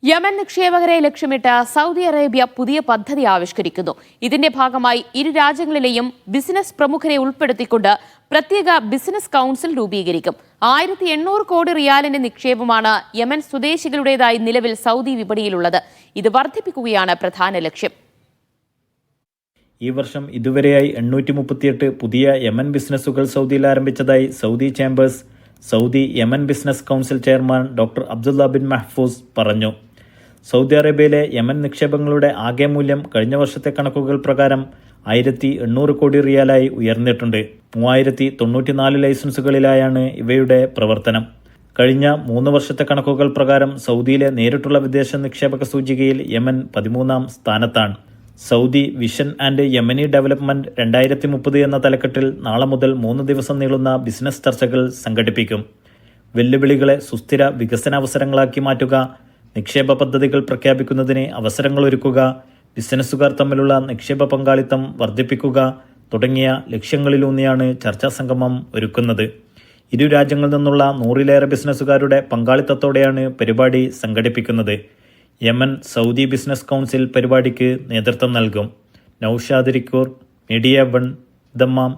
Yemen നിക്ഷേപകരെ ലക്ഷ്യമിട്ട് Saudi Arabia പുതിയ പദ്ധതി ആവിഷ്കരിക്കുന്നു. ഇതിന്റെ ഭാഗമായി ഇരു രാജ്യങ്ങളിലെയും ബിസിനസ് പ്രമുഖരെ ഉൾപ്പെടുത്തിക്കൊണ്ട് പ്രത്യേക ബിസിനസ് കൗൺസിൽ രൂപീകരിക്കും. 1800 കോടി റിയാലിന്റെ നിക്ഷേപമാണ് യമൻ സ്വദേശികളുടേതായി നിലവിൽ സൗദി വിപണിയിലുള്ളത്. ഇത് വർദ്ധിപ്പിക്കുകയാണ് പ്രധാന ലക്ഷ്യം. ഈ വർഷം ഇതുവരെയായി 838 പുതിയ യമൻ ബിസിനസ്സുകൾ സൗദിയിൽ ആരംഭിച്ചതായി Saudi chambers Saudi Yemen business council chairman doctor Abdullah bin Mahfooz പറഞ്ഞു. സൗദി അറേബ്യയിലെ യമൻ നിക്ഷേപങ്ങളുടെ ആകെ മൂല്യം കഴിഞ്ഞ വർഷത്തെ കണക്കുകൾ പ്രകാരം 1800 കോടി റിയാലായി ഉയർന്നിട്ടുണ്ട്. 3094 ലൈസൻസുകളിലായാണ് ഇവയുടെ പ്രവർത്തനം. കഴിഞ്ഞ 3 വർഷത്തെ കണക്കുകൾ പ്രകാരം സൗദിയിലെ നേരിട്ടുള്ള വിദേശ നിക്ഷേപക സൂചികയിൽ യമൻ 13ാം സ്ഥാനത്താണ്. Saudi vision and Yemeni development 2030 എന്ന തലക്കെട്ടിൽ നാളെ മുതൽ 3 ദിവസം നീളുന്ന ബിസിനസ് ചർച്ചകൾ സംഘടിപ്പിക്കും. വെല്ലുവിളികളെ സുസ്ഥിര വികസനാവസരങ്ങളാക്കി മാറ്റുക, നിക്ഷേപ പദ്ധതികൾ പ്രഖ്യാപിക്കുന്നതിന് അവസരങ്ങളൊരുക്കുക, ബിസിനസ്സുകാർ തമ്മിലുള്ള നിക്ഷേപ പങ്കാളിത്തം വർദ്ധിപ്പിക്കുക തുടങ്ങിയ ലക്ഷ്യങ്ങളിലൂന്നിയാണ് ചർച്ചാ സംഗമം ഒരുക്കുന്നത്. ഇരു രാജ്യങ്ങളിൽ നിന്നുള്ള 100-ലേറെ ബിസിനസ്സുകാരുടെ പങ്കാളിത്തത്തോടെയാണ് പരിപാടി സംഘടിപ്പിക്കുന്നത്. യമൻ സൗദി ബിസിനസ് കൗൺസിൽ പരിപാടിക്ക് നേതൃത്വം നൽകും. Naushad Rikkur, media 1, Dammam.